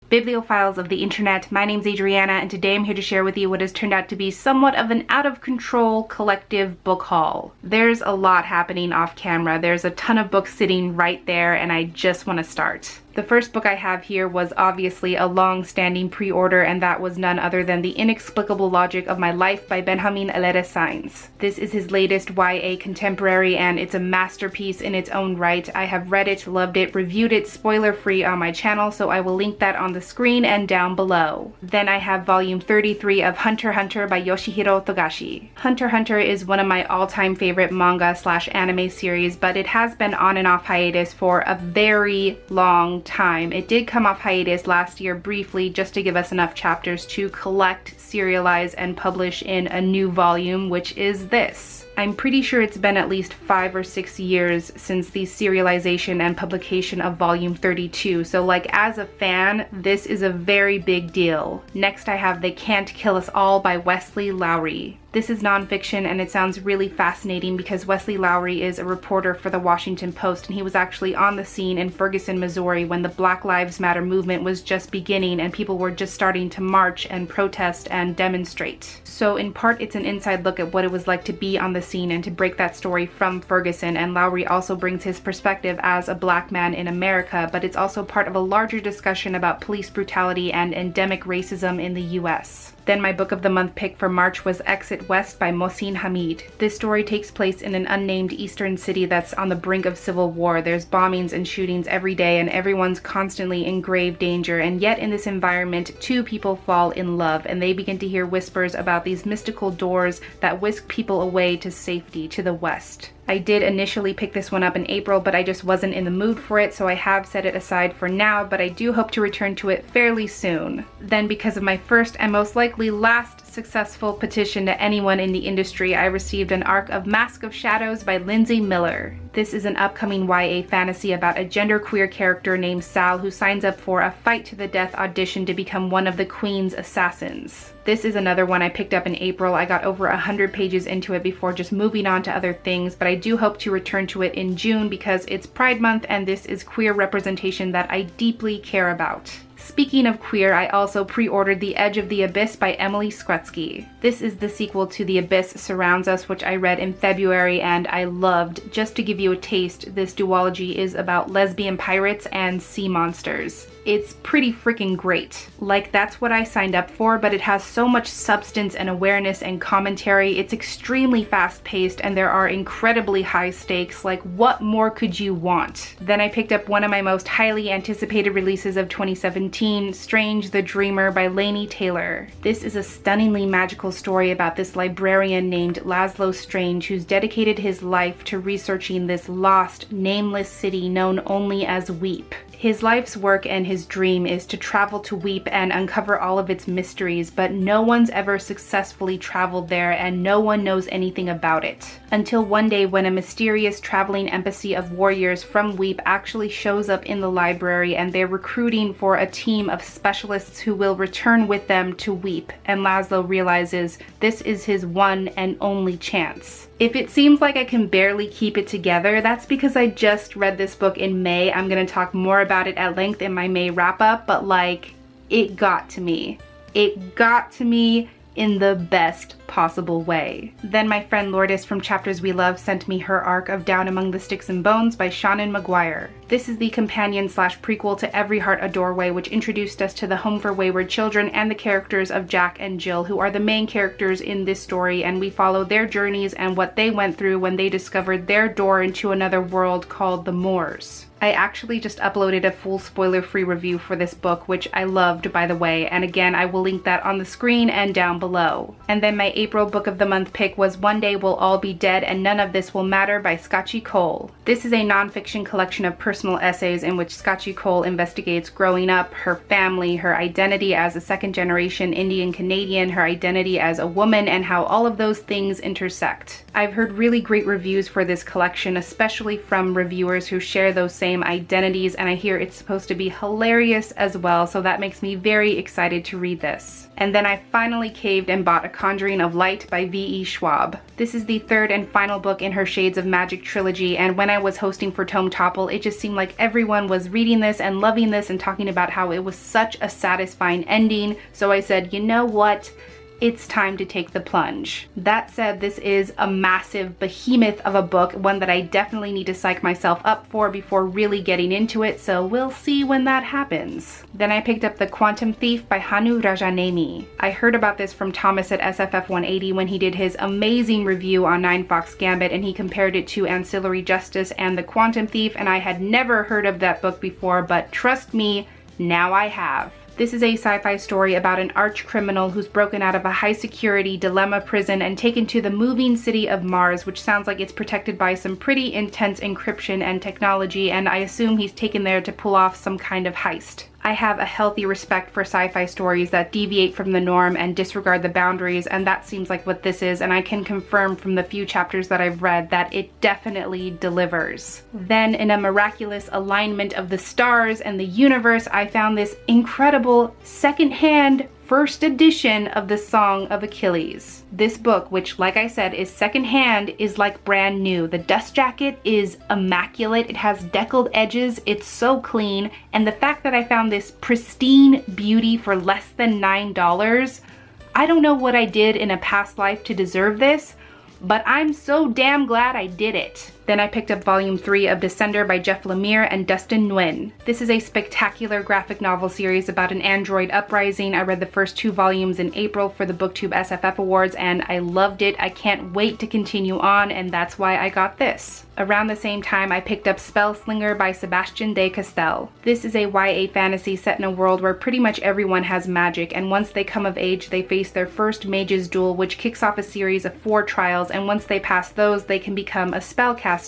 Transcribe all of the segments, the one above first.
Bibliophiles of the internet, my name's Adriana, and today I'm here to share with you what has turned out to be somewhat of an out-of-control collective book haul. There's a lot happening off camera. There's a ton of books sitting right there, and I just want to start. The first book I have here was obviously a long-standing pre-order, and that was none other than The Inexplicable Logic of My Life by Benjamin Sainz. This is his latest YA contemporary, and it's a masterpiece in its own right. I have read it, loved it, reviewed it spoiler-free on my channel, so I will link that on the screen and down below. Then I have volume 33 of Hunter x Hunter by Yoshihiro Togashi. Hunter x Hunter is one of my all-time favorite manga/anime series, but it has been on and off hiatus for a very long time. It did come off hiatus last year briefly just to give us enough chapters to collect, serialize, and publish in a new volume, which is this. I'm pretty sure it's been at least 5 or 6 years since the serialization and publication of volume 32, so like as a fan, this is a very big deal. Next I have They Can't Kill Us All by Wesley Lowery. This is nonfiction, and it sounds really fascinating because Wesley Lowery is a reporter for the Washington Post, and he was actually on the scene in Ferguson, Missouri when the Black Lives Matter movement was just beginning and people were just starting to march and protest and demonstrate. So in part it's an inside look at what it was like to be on the scene and to break that story from Ferguson, and Lowery also brings his perspective as a black man in America, but it's also part of a larger discussion about police brutality and endemic racism in the US. Then my book of the month pick for March was Exit West by Mohsin Hamid. This story takes place in an unnamed eastern city that's on the brink of civil war. There's bombings and shootings every day, and everyone's constantly in grave danger, and yet in this environment, two people fall in love, and they begin to hear whispers about these mystical doors that whisk people away to safety, to the west. I did initially pick this one up in April, but I just wasn't in the mood for it, so I have set it aside for now, but I do hope to return to it fairly soon. Then, because of my first and most likely last successful petition to anyone in the industry, I received an arc of Mask of Shadows by Lindsay Miller. This is an upcoming YA fantasy about a genderqueer character named Sal who signs up for a fight-to-the-death audition to become one of the Queen's assassins. This is another one I picked up in April. I got over 100 pages into it before just moving on to other things, but I do hope to return to it in June because it's Pride Month and this is queer representation that I deeply care about. Speaking of queer, I also pre-ordered The Edge of the Abyss by Emily Skrutsky. This is the sequel to The Abyss Surrounds Us, which I read in February and I loved. Just to give you a taste, this duology is about lesbian pirates and sea monsters. It's pretty freaking great. Like, that's what I signed up for, but it has so much substance and awareness and commentary. It's extremely fast-paced and there are incredibly high stakes. Like, what more could you want? Then I picked up one of my most highly anticipated releases of 2017, Strange the Dreamer by Laini Taylor. This is a stunningly magical story about this librarian named Laszlo Strange who's dedicated his life to researching this lost, nameless city known only as Weep. His life's work and his dream is to travel to Weep and uncover all of its mysteries, but no one's ever successfully traveled there and no one knows anything about it. Until one day when a mysterious traveling embassy of warriors from Weep actually shows up in the library and they're recruiting for a team of specialists who will return with them to Weep, and Laszlo realizes this is his one and only chance. If it seems like I can barely keep it together, that's because I just read this book in May. I'm gonna talk more about it at length in my May wrap-up, but like, it got to me. It got to me in the best possible way. Then my friend Lourdes from Chapters We Love sent me her arc of Down Among the Sticks and Bones by Shannon Maguire. This is the companion/prequel to Every Heart a Doorway, which introduced us to the Home for Wayward Children and the characters of Jack and Jill, who are the main characters in this story, and we follow their journeys and what they went through when they discovered their door into another world called the Moors. I actually just uploaded a full spoiler-free review for this book, which I loved, by the way, and again, I will link that on the screen and down below. And then my April book of the month pick was One Day We'll All Be Dead and None of This Will Matter by Scotchy Cole. This is a nonfiction collection of personal essays in which Scotchy Cole investigates growing up, her family, her identity as a second-generation Indian Canadian, her identity as a woman, and how all of those things intersect. I've heard really great reviews for this collection, especially from reviewers who share those same same identities, and I hear it's supposed to be hilarious as well, so that makes me very excited to read this. And then I finally caved and bought A Conjuring of Light by V.E. Schwab. This is the third and final book in her Shades of Magic trilogy, and when I was hosting for Tome Topple, it just seemed like everyone was reading this and loving this and talking about how it was such a satisfying ending, so I said, you know what? It's time to take the plunge. That said, this is a massive behemoth of a book, one that I definitely need to psych myself up for before really getting into it, so we'll see when that happens. Then I picked up The Quantum Thief by Hanu Rajanemi. I heard about this from Thomas at SFF 180 when he did his amazing review on 9 Fox Gambit, and he compared it to Ancillary Justice and The Quantum Thief, and I had never heard of that book before, but trust me, now I have. This is a sci-fi story about an arch criminal who's broken out of a high-security dilemma prison and taken to the moving city of Mars, which sounds like it's protected by some pretty intense encryption and technology, and I assume he's taken there to pull off some kind of heist. I have a healthy respect for sci-fi stories that deviate from the norm and disregard the boundaries, and that seems like what this is, and I can confirm from the few chapters that I've read that it definitely delivers. Then, in a miraculous alignment of the stars and the universe, I found this incredible secondhand first edition of the Song of Achilles. This book, which like I said is secondhand, is like brand new. The dust jacket is immaculate. It has deckled edges. It's so clean. And the fact that I found this pristine beauty for less than $9, I don't know what I did in a past life to deserve this, but I'm so damn glad I did it. Then I picked up volume 3 of Descender by Jeff Lemire and Dustin Nguyen. This is a spectacular graphic novel series about an android uprising. I read the first 2 volumes in April for the BookTube SFF Awards and I loved it. I can't wait to continue on, and that's why I got this. Around the same time, I picked up Spellslinger by Sebastian de Castell. This is a YA fantasy set in a world where pretty much everyone has magic, and once they come of age, they face their first mage's duel, which kicks off a series of 4 trials, and once they pass those, they can become a spellcaster.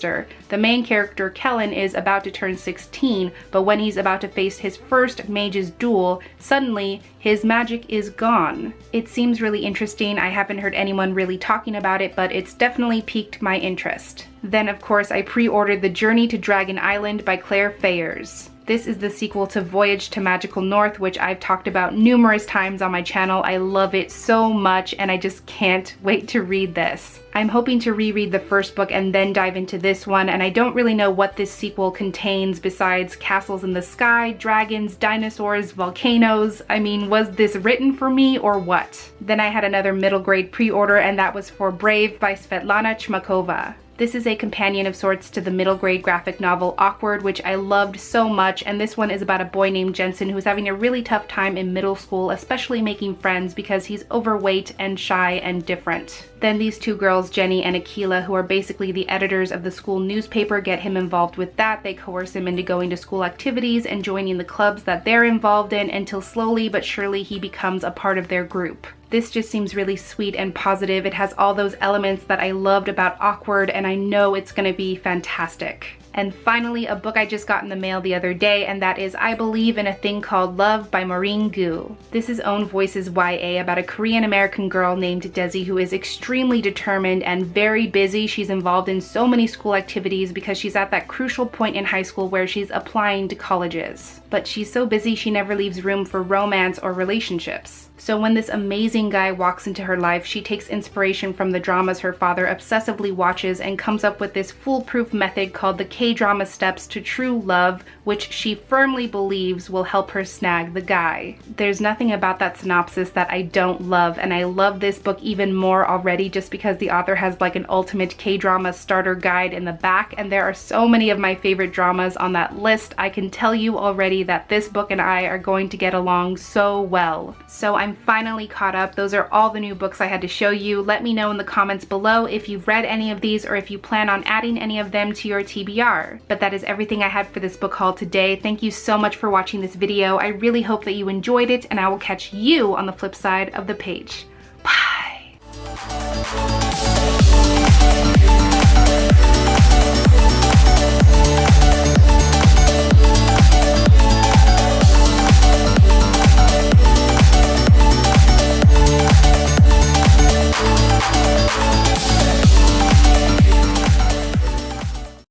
The main character, Kellen, is about to turn 16, but when he's about to face his first mage's duel, suddenly his magic is gone. It seems really interesting. I haven't heard anyone really talking about it, but it's definitely piqued my interest. Then, of course, I pre-ordered The Journey to Dragon Island by Claire Fayers. This is the sequel to Voyage to Magical North, which I've talked about numerous times on my channel. I love it so much, and I just can't wait to read this. I'm hoping to reread the first book and then dive into this one, and I don't really know what this sequel contains besides castles in the sky, dragons, dinosaurs, volcanoes. I mean, was this written for me or what? Then I had another middle grade pre-order, and that was for Brave by Svetlana Chmakova. This is a companion of sorts to the middle grade graphic novel Awkward, which I loved so much, and this one is about a boy named Jensen who's having a really tough time in middle school, especially making friends because he's overweight and shy and different. Then these 2 girls, Jenny and Akila, who are basically the editors of the school newspaper, get him involved with that. They coerce him into going to school activities and joining the clubs that they're involved in until slowly but surely he becomes a part of their group. This just seems really sweet and positive. It has all those elements that I loved about Awkward, and I know it's gonna be fantastic. And finally, a book I just got in the mail the other day, and that is I Believe in a Thing Called Love by Maureen Gu. This is Own Voices YA about a Korean-American girl named Desi who is extremely determined and very busy. She's involved in so many school activities because she's at that crucial point in high school where she's applying to colleges. But she's so busy she never leaves room for romance or relationships. So when this amazing guy walks into her life, she takes inspiration from the dramas her father obsessively watches and comes up with this foolproof method called the K-drama steps to true love, which she firmly believes will help her snag the guy. There's nothing about that synopsis that I don't love, and I love this book even more already just because the author has like an ultimate K-drama starter guide in the back, and there are so many of my favorite dramas on that list. I can tell you already that this book and I are going to get along so well. So I'm finally caught up. Those are all the new books I had to show you. Let me know in the comments below if you've read any of these or if you plan on adding any of them to your TBR. But that is everything I had for this book haul today. Thank you so much for watching this video. I really hope that you enjoyed it, and I will catch you on the flip side of the page. Bye!